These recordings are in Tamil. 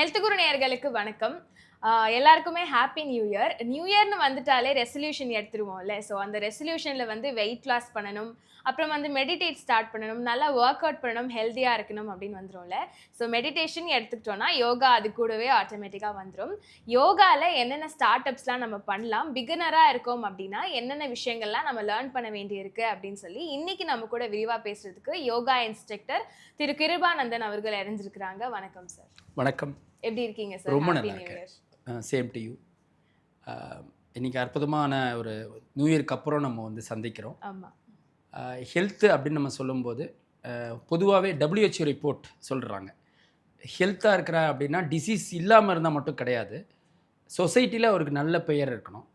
ஹெல்த் குரு நேயர்களுக்கு வணக்கம். எல்லாருக்குமே ஹாப்பி நியூ இயர். நியூ இயர்னு வந்துட்டாலே ரெசல்யூஷன் எடுத்துருவோம்ல. ஸோ அந்த ரெசல்யூஷன்ல வந்து வெயிட் லாஸ் பண்ணணும், அப்புறம் வந்து மெடிடேட் ஸ்டார்ட் பண்ணணும், நல்லா ஒர்க் அவுட் பண்ணணும், ஹெல்த்தியா இருக்கணும் அப்படின்னு வந்துரும்ல. ஸோ மெடிடேஷன் எடுத்துக்கிட்டோம்னா யோகா அது கூடவே ஆட்டோமேட்டிக்கா வந்துரும். யோகால என்னென்ன ஸ்டார்ட் அப்ஸ்லாம் நம்ம பண்ணலாம், பிகினரா இருக்கோம் அப்படின்னா என்னென்ன விஷயங்கள்லாம் நம்ம லேர்ன் பண்ண வேண்டியிருக்கு அப்படின்னு சொல்லி இன்னைக்கு நம்ம கூட விரிவா பேசுறதுக்கு யோகா இன்ஸ்ட்ரக்டர் திரு கிருபானந்தன் அவர்கள் இணைஞ்சிருக்கிறாங்க. வணக்கம் சார். வணக்கம். எப்படி இருக்கீங்க சார்? ரொம்ப நல்லா இருக்கேன். Same to you. இன்றைக்கி அற்புதமான ஒரு நியூ இயர்க்கு அப்புறம் நம்ம வந்து சந்திக்கிறோம். ஆமாம். ஹெல்த்து அப்படின்னு நம்ம சொல்லும்போது பொதுவாகவே WHO ரிப்போர்ட் சொல்கிறாங்க, ஹெல்த்தாக இருக்கிற அப்படின்னா டிசீஸ் இல்லாமல் இருந்தால் மட்டும் கிடையாது, சொசைட்டியில் அவருக்கு நல்ல பெயர் இருக்கணும்,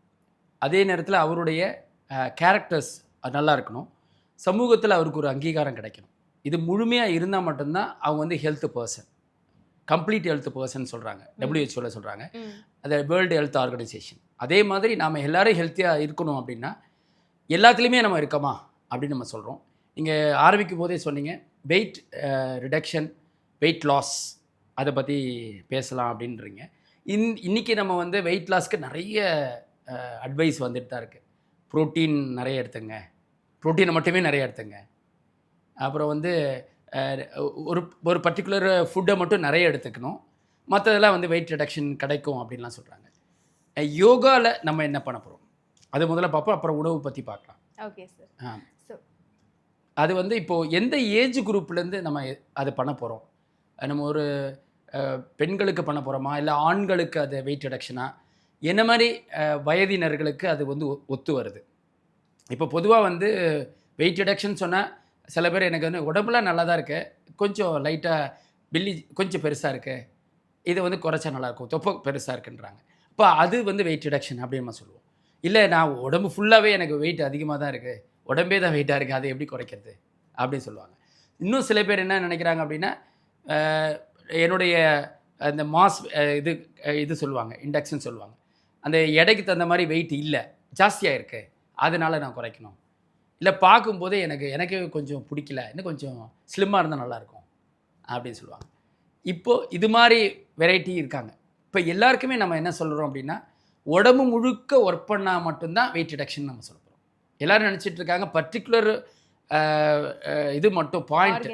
அதே நேரத்தில் அவருடைய கேரக்டர்ஸ் நல்லா இருக்கணும், சமூகத்தில் அவருக்கு ஒரு அங்கீகாரம் கிடைக்கணும். இது முழுமையாக இருந்தால் மட்டும்தான் அவங்க வந்து health person, complete health person சொல்கிறாங்க, WHO சொல்கிறாங்க, அது வேர்ல்டு ஹெல்த் ஆர்கனைசேஷன். அதே மாதிரி நாம் எல்லோரும் ஹெல்த்தியாக இருக்கணும் அப்படின்னா எல்லாத்துலேயுமே நம்ம இருக்கோமா அப்படின்னு நம்ம சொல்கிறோம். நீங்கள் ஆரம்பிக்கும் போதே சொன்னீங்க வெயிட் ரிடக்ஷன், வெயிட் லாஸ், அதை பற்றி பேசலாம் அப்படின்றீங்க. இன்றைக்கி நம்ம வந்து வெயிட் லாஸ்க்கு நிறைய அட்வைஸ் வந்துட்டு தான் இருக்குது. ப்ரோட்டீன் நிறைய எடுத்துங்க, ப்ரோட்டீனை மட்டுமே நிறைய எடுத்துங்க, அப்புறம் வந்து ஒரு ஒரு பர்டிகுலர் ஃபுட்டை மட்டும் நிறைய எடுத்துக்கணும், மற்றதெல்லாம் வந்து வெயிட் ரிடக்ஷன் கிடைக்கும் அப்படின்லாம் சொல்கிறாங்க. யோகாவில் நம்ம என்ன பண்ண போகிறோம் அது முதல்ல பார்ப்போம், அப்புறம் உணவு பற்றி பார்க்கலாம். Okay sir. அது வந்து இப்போது எந்த ஏஜ் குரூப்லேருந்து நம்ம அது பண்ண போகிறோம்? நம்ம ஒரு பெண்களுக்கு பண்ண போகிறோமா, இல்லை ஆண்களுக்கு அது வெயிட் ரிடக்ஷனாக, என்ன மாதிரி வயதினர்களுக்கு அது வந்து ஒத்து வருது? இப்போ பொதுவாக வந்து வெயிட் ரிடக்ஷன் சொன்னால் சில பேர் எனக்கு வந்து உடம்புலாம் நல்லா தான் இருக்குது, கொஞ்சம் லைட்டாக பில்லி கொஞ்சம் பெருசாக இருக்குது, இதை வந்து குறைச்சா நல்லாயிருக்கும், தொப்பை பெருசாக இருக்குன்றாங்க. இப்போ அது வந்து வெயிட் ரிடக்ஷன் அப்படின்னு நம்ம சொல்லுவோம். இல்லை நான் உடம்பு ஃபுல்லாகவே எனக்கு வெயிட் அதிகமாக தான் இருக்குது, உடம்பே தான் வெயிட்டாக இருக்குது, அதை எப்படி குறைக்கிறது அப்படின்னு சொல்லுவாங்க. இன்னும் சில பேர் என்ன நினைக்கிறாங்க அப்படின்னா, என்னுடைய அந்த மாஸ் இது சொல்லுவாங்க, இண்டெக்ஸ்ன்னு சொல்லுவாங்க, அந்த எடைக்கு தகுந்த மாதிரி வெயிட் இல்லை, ஜாஸ்தியாக இருக்குது, அதனால் நான் குறைக்கணும். இல்லை பார்க்கும்போதே எனக்கு கொஞ்சம் பிடிக்கல, இன்னும் கொஞ்சம் ஸ்லிம்மாக இருந்தால் நல்லாயிருக்கும் அப்படின்னு சொல்லுவாங்க. இப்போது இது மாதிரி வெரைட்டி இருக்காங்க. இப்போ எல்லாருக்குமே நம்ம என்ன சொல்கிறோம் அப்படின்னா, உடம்பு முழுக்க ஒர்க் பண்ணால் மட்டும்தான் வெயிட் ரிடக்ஷன் நம்ம சொல்ல போகிறோம். எல்லோரும் நினச்சிட்டு இருக்காங்க பர்டிகுலர் இது மட்டும் பாயிண்ட்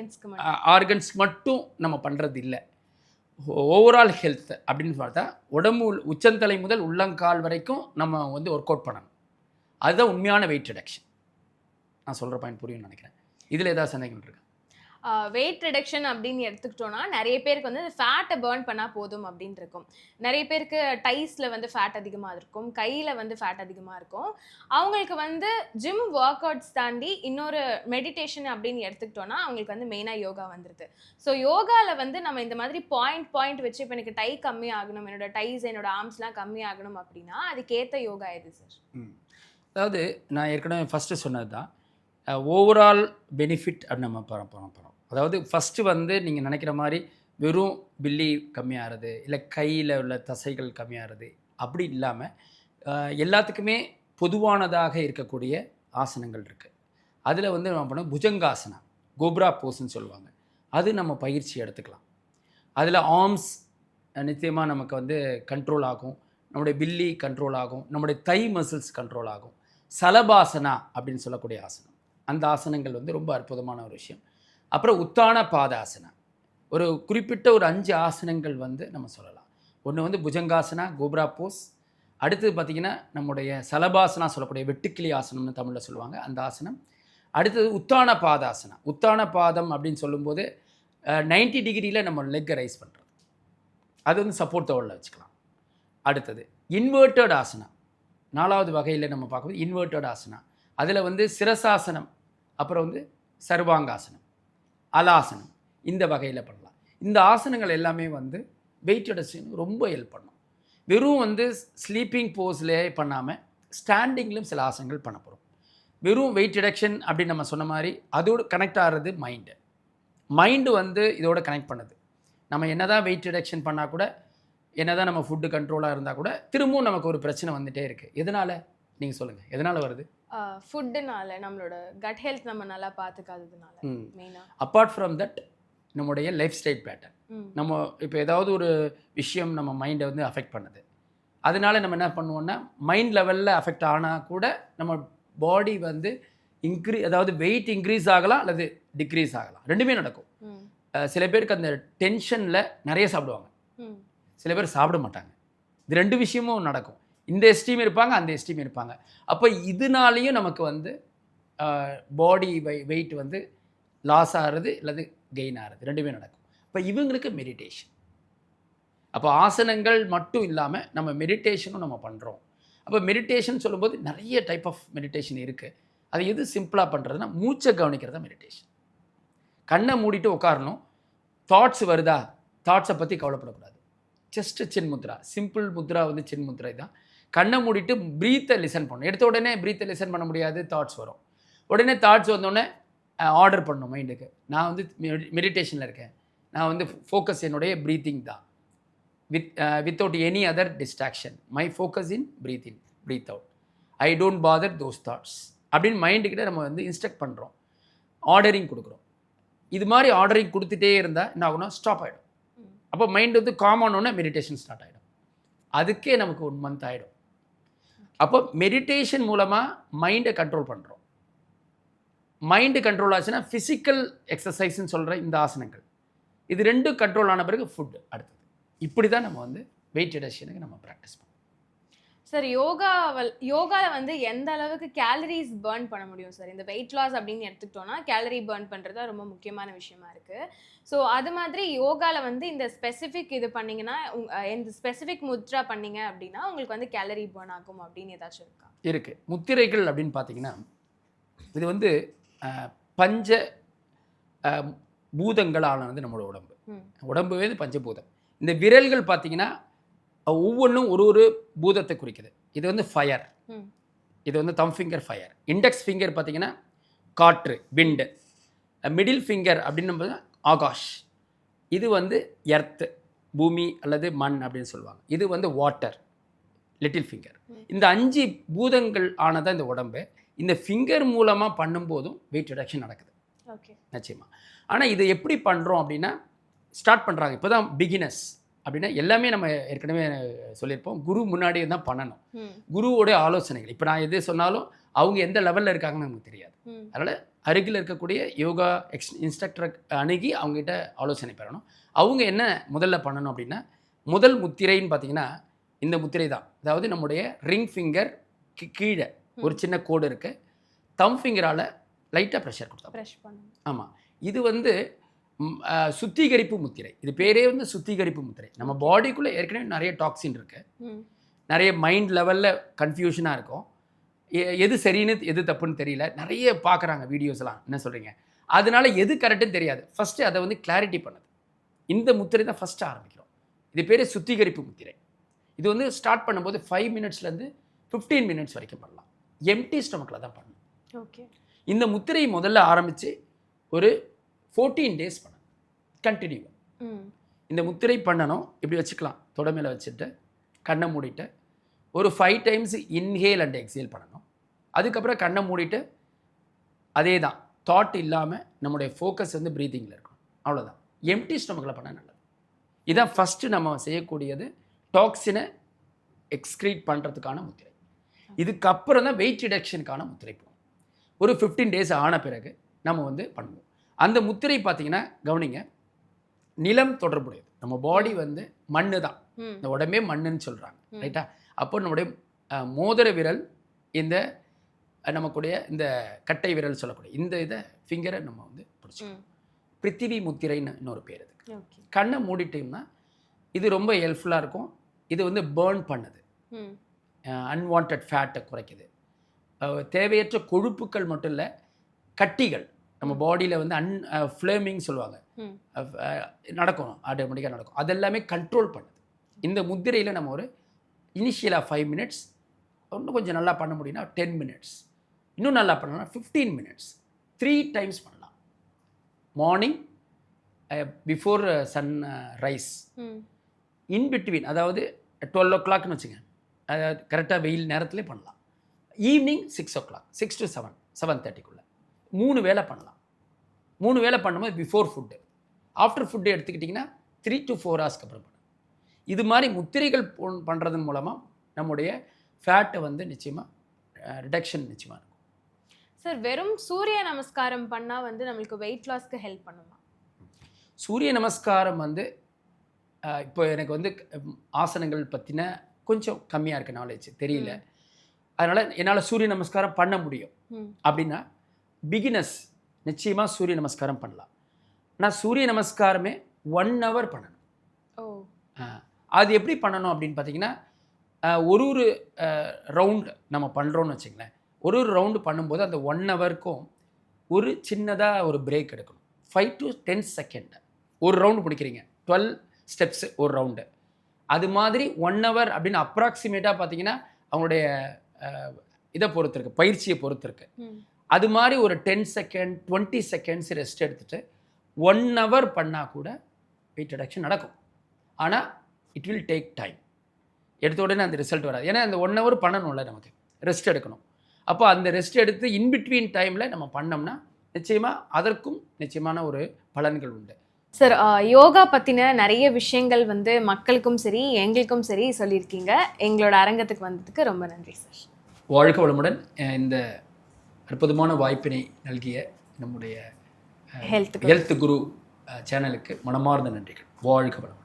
ஆர்கன்ஸ் மட்டும் நம்ம பண்ணுறது இல்லை. ஓவரால் ஹெல்த் அப்படின்னு பார்த்தா உடம்பு உச்சந்தலை முதல் உள்ளங்கால் வரைக்கும் நம்ம வந்து ஒர்க் அவுட் பண்ணணும். அதுதான் உண்மையான வெயிட் ரிடக்ஷன். நான் சொல்கிற பாயிண்ட் புரியும்னு நினைக்கிறேன். இதில் ஏதாவது சந்தேகங்கள் இருக்கா? வெயிட் ரிடக்ஷன் அப்படின்னு எடுத்துக்கிட்டோன்னா நிறைய பேருக்கு வந்து ஃபேட்டை பேர்ன் பண்ணால் போதும் அப்படின்னு இருக்கும். நிறைய பேருக்கு டைஸில் வந்து ஃபேட் அதிகமாக இருக்கும், கையில் வந்து ஃபேட் அதிகமாக இருக்கும். அவங்களுக்கு வந்து ஜிம் ஒர்க் அவுட்ஸ் தாண்டி இன்னொரு மெடிடேஷன் அப்படின்னு எடுத்துக்கிட்டோன்னா அவங்களுக்கு வந்து மெயினாக யோகா வந்துடுது. ஸோ யோகாவில் வந்து நம்ம இந்த மாதிரி பாயிண்ட் வச்சு இப்போ எனக்கு டை கம்மி ஆகணும், என்னோட டைஸ் என்னோட ஆர்ம்ஸ்லாம் கம்மி ஆகணும் அப்படின்னா அதுக்கேற்ற யோகா எது சார்? அதாவது நான் ஏற்கனவே ஃபஸ்ட்டு சொன்னது தான் ஓவரால் பெனிஃபிட் அப்படின்னு நம்ம போகிறோம். அதாவது ஃபஸ்ட்டு வந்து நீங்கள் நினைக்கிற மாதிரி வெறும் பில்லி கம்மியாகிறது, இல்லை கையில் உள்ள தசைகள் கம்மியாகிறது அப்படி இல்லாமல் எல்லாத்துக்குமே பொதுவானதாக இருக்கக்கூடிய ஆசனங்கள் இருக்குது. அதில் வந்து நம்ம பண்ண புஜங்காசனா, கோப்ரா போஸ்ன்னு சொல்லுவாங்க, அது நம்ம பயிற்சி எடுத்துக்கலாம். அதில் ஆர்ம்ஸ் நிச்சயமாக நமக்கு வந்து கண்ட்ரோல் ஆகும், நம்முடைய பில்லி கண்ட்ரோல் ஆகும், நம்முடைய தை மசில்ஸ் கண்ட்ரோல் ஆகும். சலபாசனா அப்படின்னு சொல்லக்கூடிய ஆசனம், அந்த ஆசனங்கள் வந்து ரொம்ப அற்புதமான ஒரு விஷயம். அப்புறம் உத்தான பாதாசனா, ஒரு குறிப்பிட்ட ஒரு 5 ஆசனங்கள் வந்து நம்ம சொல்லலாம். ஒன்று வந்து புஜங்காசனா, கோப்ரா போஸ், அடுத்தது பார்த்திங்கன்னா நம்முடைய சலபாசனா சொல்லக்கூடிய வெட்டுக்கிளி ஆசனம்னு தமிழில் சொல்லுவாங்க, அந்த ஆசனம். அடுத்தது உத்தான பாதாசனா. உத்தான பாதம் அப்படின்னு சொல்லும்போது 90 டிகிரியில் நம்ம லெக்கை ரைஸ் பண்ணுறது, அது வந்து சப்போர்ட் தோளில் வச்சுக்கலாம். அடுத்தது இன்வெர்டட் ஆசனா, 4வது வகையில் நம்ம பார்க்கும்போது இன்வெர்டட் ஆசனா, அதில் வந்து சிரசாசனம், அப்புறம் வந்து சர்வாங்காசனம், அலாசனம், இந்த வகையில் பண்ணலாம். இந்த ஆசனங்கள் எல்லாமே வந்து வெயிட் ரிடக்ஷன் ரொம்ப ஹெல்ப் பண்ணும். வெறும் வந்து ஸ்லீப்பிங் போஸ்லேயே பண்ணாமல் ஸ்டாண்டிங்லையும் சில ஆசனங்கள் பண்ண போகிறோம். வெறும் வெயிட் ரிடக்ஷன் அப்படின்னு நம்ம சொன்ன மாதிரி அதோடு கனெக்ட் ஆகிறது மைண்டு வந்து இதோட கனெக்ட் பண்ணுது. நம்ம என்ன தான் வெயிட் ரிடக்ஷன் பண்ணால் கூட, என்ன தான் நம்ம ஃபுட்டு கண்ட்ரோலாக இருந்தால் கூட திரும்பவும் நமக்கு ஒரு பிரச்சனை வந்துகிட்டே இருக்குது. எதனால் நீங்கள் சொல்லுங்கள், எதனால் வருது? ஃபுட்டுனால, நம்மளோட கட் ஹெல்த் நம்ம நல்லா பார்த்துக்காததுனால மெயினாக. அப்பார்ட் ஃப்ரம் தட் நம்முடைய லைஃப் ஸ்டைல் பேட்டர்ன், நம்ம இப்போ ஏதாவது ஒரு விஷயம் நம்ம மைண்டை வந்து அஃபெக்ட் பண்ணுது, அதனால நம்ம என்ன பண்ணுவோம்னா மைண்ட் லெவலில் அஃபெக்ட் ஆனால் கூட நம்ம பாடி வந்து அதாவது வெயிட் இன்க்ரீஸ் ஆகலாம் அல்லது டிக்ரீஸ் ஆகலாம், ரெண்டுமே நடக்கும். சில பேருக்கு அந்த டென்ஷனில் நிறைய சாப்பிடுவாங்க, சில பேர் சாப்பிட மாட்டாங்க. இது ரெண்டு விஷயமும் நடக்கும். இந்த எஸ்டீம் இருப்பாங்க, அந்த எஸ்டீம் இருப்பாங்க. அப்போ இதனாலேயும் நமக்கு வந்து பாடி வெயிட் வந்து லாஸ் ஆகிறது அல்லது கெயின் ஆகிறது, ரெண்டுமே நடக்கும். இப்போ இவங்களுக்கு மெடிடேஷன், அப்போ ஆசனங்கள் மட்டும் இல்லாமல் நம்ம மெடிடேஷனும் நம்ம பண்ணுறோம். அப்போ மெடிடேஷன் சொல்லும்போது நிறைய டைப் ஆஃப் மெடிடேஷன் இருக்குது. அது எது சிம்பிளாக பண்ணுறதுன்னா மூச்சை கவனிக்கிறது தான் மெடிடேஷன். கண்ணை மூடிட்டு உட்காரணும், தாட்ஸ் வருதா, தாட்ஸை பற்றி கவலைப்படக்கூடாது. ஜஸ்ட்டு சின் முத்ரா, சிம்பிள் முத்ரா வந்து சின் முத்ரை தான். கண்ணை மூடிட்டு ப்ரீத்தை லிசன் பண்ணணும். எடுத்த உடனே ப்ரீத்தை லிசன் பண்ண முடியாது, தாட்ஸ் வரும். உடனே தாட்ஸ் வந்தோடனே ஆர்டர் பண்ணணும் மைண்டுக்கு, நான் வந்து மெடிடேஷனில் இருக்கேன், நான் வந்து ஃபோக்கஸ் என்னுடைய ப்ரீத்திங் தான், without any other distraction, my focus in breath in breath out, I don't bother those thoughts அப்படின்னு மைண்டுக்கிட்ட நம்ம வந்து இன்ஸ்ட்ரக்ட் பண்ணுறோம், ஆர்டரிங் கொடுக்குறோம். இது மாதிரி ஆர்டரிங் கொடுத்துட்டே இருந்தால் என்ன ஆகும்னா ஸ்டாப் ஆகிடும். அப்போ மைண்ட் வந்து காம் ஆனோடனே மெடிடேஷன் ஸ்டார்ட் ஆகிடும். அதுக்கே நமக்கு 1 மந்த் ஆகிடும். அப்போ மெடிடேஷன் மூலமாக மைண்டை கண்ட்ரோல் பண்ணுறோம். மைண்டு கண்ட்ரோல் ஆச்சுன்னா ஃபிசிக்கல் எக்ஸசைஸ்ன்னு சொல்கிற இந்த ஆசனங்கள், இது ரெண்டும் கண்ட்ரோல் ஆன பிறகு ஃபுட்டு அடுத்தது. இப்படி தான் நம்ம வந்து வெயிட் ரிடக்ஷனுக்கு நம்ம ப்ராக்டிஸ் பண்ணுவோம். சார், யோகாவில் வந்து எந்த அளவுக்கு கேலரிஸ் பர்ன் பண்ண முடியும் சார்? இந்த வெயிட் லாஸ் அப்படின்னு எடுத்துக்கிட்டோம்னா கேலரி பர்ன் பண்ணுறது தான் ரொம்ப முக்கியமான விஷயமா இருக்குது. ஸோ அது மாதிரி யோகாவில் வந்து இந்த ஸ்பெசிஃபிக் இது பண்ணிங்கன்னா, இந்த ஸ்பெசிஃபிக் முத்ரா பண்ணிங்க அப்படின்னா உங்களுக்கு வந்து கேலரி பர்ன் ஆகும் அப்படின்னு ஏதாச்சும் இருக்கா? இருக்குது. முத்திரைகள் அப்படின்னு பார்த்தீங்கன்னா இது வந்து பஞ்ச பூதங்களானது நம்மளோட உடம்பு. உடம்புவே பஞ்சபூதம். இந்த விரல்கள் பார்த்தீங்கன்னா ஒவ்வொன்றும் ஒரு பூதத்தை குறிக்குது. இது வந்து ஃபயர், இது வந்து தம் ஃபிங்கர் ஃபயர். இண்டெக்ஸ் ஃபிங்கர் பார்த்தீங்கன்னா காற்று, விண்டு. மிடில் ஃபிங்கர் அப்படின்னு ஆகாஷ், இது வந்து எர்த்து, பூமி அல்லது மண் அப்படின்னு சொல்லுவாங்க. இது வந்து வாட்டர், லிட்டில் ஃபிங்கர். இந்த 5 பூதங்கள் ஆனதான் இந்த உடம்பு. இந்த ஃபிங்கர் மூலமாக பண்ணும்போதும் வெயிட் ரிடக்ஷன் நடக்குது. ஓகே, நிச்சயமாக. ஆனால் இதை எப்படி பண்ணுறோம் அப்படின்னா ஸ்டார்ட் பண்ணுறாங்க இப்போ தான் பிகினர்ஸ் அப்படின்னா, எல்லாமே நம்ம ஏற்கனவே சொல்லியிருப்போம், குரு முன்னாடியே தான் பண்ணணும். குருவோடைய ஆலோசனைகள், இப்போ நான் எது சொன்னாலும் அவங்க எந்த லெவலில் இருக்காங்கன்னு நமக்கு தெரியாது. அதனால் அருகில் இருக்கக்கூடிய யோகா இன்ஸ்ட்ரக்டரை அணுகி அவங்ககிட்ட ஆலோசனை பெறணும். அவங்க என்ன முதல்ல பண்ணணும் அப்படின்னா, முதல் முத்திரைன்னு பார்த்தீங்கன்னா இந்த முத்திரை தான். அதாவது நம்முடைய ரிங் ஃபிங்கர் கீழே ஒரு சின்ன கோடு இருக்குது, தம் ஃபிங்கரால் லைட்டாக ப்ரெஷர் கொடுத்தா ப்ரெஷ் பண்ணணும். ஆமாம், இது வந்து சுத்திகரிப்பு முத்திரை. இது பேரே வந்து சுத்திகரிப்பு முத்திரை. நம்ம பாடிக்குள்ளே ஏற்கனவே நிறைய டாக்ஸின் இருக்குது, நிறைய மைண்ட் லெவலில் கன்ஃபியூஷனாக இருக்கும், எது சரின்னு எது தப்புன்னு தெரியல, நிறைய பார்க்குறாங்க வீடியோஸ்லாம், என்ன சொல்கிறீங்க, அதனால எது கரெக்டுன்னு தெரியாது. ஃபஸ்ட்டு அதை வந்து கிளாரிட்டி பண்ணுது. இந்த முத்திரை தான் ஃபஸ்ட்டு ஆரம்பிக்கிறோம். இது பேர் சுத்திகரிப்பு முத்திரை. இது வந்து ஸ்டார்ட் பண்ணும்போது 5 மினிட்ஸ்லேருந்து 15 மினிட்ஸ் வரைக்கும் பண்ணலாம். எம்டி ஸ்டொமக்கில் தான் பண்ணணும். ஓகே, இந்த முத்திரை முதல்ல ஆரம்பித்து ஒரு 14 டேஸ் பண்ணணும் கண்டினியூ. இந்த முத்திரை பண்ணணும். இப்படி வச்சுக்கலாம், தொட மேலே வச்சுட்டு கண்ணை மூடிட்டு ஒரு 5 டைம்ஸ் இன்ஹேல் அண்ட் எக்ஸேல் பண்ணணும். அதுக்கப்புறம் கண்ணை மூடிட்டு அதே தான், தாட் இல்லாமல் நம்முடைய ஃபோக்கஸ் வந்து ப்ரீத்திங்கில் இருக்கணும். அவ்வளோதான். எம்டி ஸ்டொமக்கில் பண்ணால் நல்லது. இதான் ஃபஸ்ட்டு நம்ம செய்யக்கூடியது, டாக்ஸினை எக்ஸ்க்ரீட் பண்ணுறதுக்கான முத்திரை. இதுக்கப்புறம் தான் வெயிட் ரிடக்ஷனுக்கான முத்திரை போகும். ஒரு 15 டேஸ் ஆன பிறகு நம்ம வந்து பண்ணுவோம். அந்த முத்திரை பார்த்தீங்கன்னா கவனிங்க, நிலம் தொடர்புடையது. நம்ம பாடி வந்து மண்ணு தான், இந்த உடம்பே மண்ணுன்னு சொல்கிறாங்க, ரைட்டா? அப்போ நம்முடைய மோதிர விரல், இந்த நமக்குடைய இந்த கட்டை விரல் சொல்லக்கூடிய இந்த இதை ஃபிங்கரை நம்ம வந்து பிடிச்சிக்கணும். பிருத்திவி முத்திரைன்னு இன்னொரு பேர் இதுக்கு. கண்ணை மூடிட்டோம்னா இது ரொம்ப ஹெல்ப்ஃபுல்லாக இருக்கும். இது வந்து பேர்ன் பண்ணுது, அன்வான்ட் ஃபேட்டை குறைக்குது, தேவையற்ற கொழுப்புக்கள் மட்டும் இல்லை, கட்டிகள் நம்ம பாடியில் வந்து ஃப்ளேமிங் சொல்லுவாங்க, நடக்கணும், ஆட்டோமேட்டிக்காக நடக்கும், அதெல்லாமே கண்ட்ரோல் பண்ணுது. இந்த முத்திரையில் நம்ம ஒரு இனிஷியலாக 5 மினிட்ஸ், இன்னும் கொஞ்சம் நல்லா பண்ண முடியும்னா 10 மினிட்ஸ், இன்னும் நல்லா பண்ணலாம் 15 மினிட்ஸ், 3 டைம்ஸ் பண்ணலாம். Morning before sunrise, in between, அதாவது 12 o'clockனு வச்சுங்க, அதாவது கரெக்டாக வெயில் நேரத்துலேயே பண்ணலாம். ஈவினிங் 6 o'clock, 6 to 7, 7:30க்குள்ளே 3 வேளை பண்ணலாம். 3 வேளை பண்ணும்போது பிஃபோர் ஃபுட்டு, ஆஃப்டர் ஃபுட்டு எடுத்துக்கிட்டிங்கன்னா 3 to 4 ஹவர்ஸ்க்கு அப்புறம் பண்ணுங்க. இது மாதிரி முத்திரைகள் பண்ணுறதன் மூலமாக நம்முடைய ஃபேட்டை வந்து நிச்சயமாக ரிடக்ஷன் நிச்சயமாக இருக்கும். சார் வெறும் சூரிய நமஸ்காரம் பண்ணா வந்து நம்மளுக்கு வெயிட் லாஸ்க்கு ஹெல்ப் பண்ணுமா? சூரிய நமஸ்காரம் வந்து இப்போ எனக்கு வந்து ஆசனங்கள் பற்றின கொஞ்சம் கம்மியாக இருக்குது நாலேஜ், தெரியல. அதனால் என்னால் சூரிய நமஸ்காரம் பண்ண முடியும் அப்படின்னா பிகினர்ஸ் நிச்சயமாக சூரிய நமஸ்காரம் பண்ணலாம். ஆனால் சூரிய நமஸ்காரமே 1 hour பண்ணணும். அது எப்படி பண்ணணும் அப்படின்னு பார்த்தீங்கன்னா ஒரு ஒரு ரவுண்டு நம்ம பண்ணுறோன்னு வச்சுங்களேன். ஒரு ஒரு ரவுண்டு பண்ணும்போது அந்த 1 hourக்கும் ஒரு சின்னதாக ஒரு பிரேக் எடுக்கணும். 5 to 10 செகண்ட் ஒரு ரவுண்டு பிடிக்கிறீங்க, 12 ஸ்டெப்ஸ் ஒரு ரவுண்டு. அது மாதிரி 1 hour அப்படின்னு அப்ராக்சிமேட்டாக பார்த்தீங்கன்னா அவங்களுடைய இதை பொறுத்து இருக்குது, பயிற்சியை பொறுத்து இருக்குது. அது மாதிரி ஒரு 10 செகண்ட் 20 செகண்ட்ஸ் ரெஸ்ட் எடுத்துகிட்டு 1 hour பண்ணால் கூட வெயிட் ரிடக்ஷன் நடக்கும். ஆனால் இட் வில் டேக் டைம். எடுத்த உடனே அந்த ரிசல்ட் வராது. ஏன்னா அந்த 1 hour பண்ணணும்ல, நமக்கு ரெஸ்ட் எடுக்கணும். அப்போ அந்த ரெஸ்ட் எடுத்து இன்பிட்வீன் டைமில் நம்ம பண்ணோம்னா நிச்சயமாக அதற்கும் நிச்சயமான ஒரு பலன்கள் உண்டு. சார் யோகா பற்றின நிறைய விஷயங்கள் வந்து மக்களுக்கும் சரி எங்களுக்கும் சரி சொல்லியிருக்கீங்க. எங்களோட அரங்கத்துக்கு வந்ததுக்கு ரொம்ப நன்றி சார். வாழ்க வளமுடன். இந்த அற்புதமான வாய்ப்பினை நல்கிய நம்முடைய ஹெல்த் குரு சேனலுக்கு மனமார்ந்த நன்றிகள். வாழ்க வளமுடன்.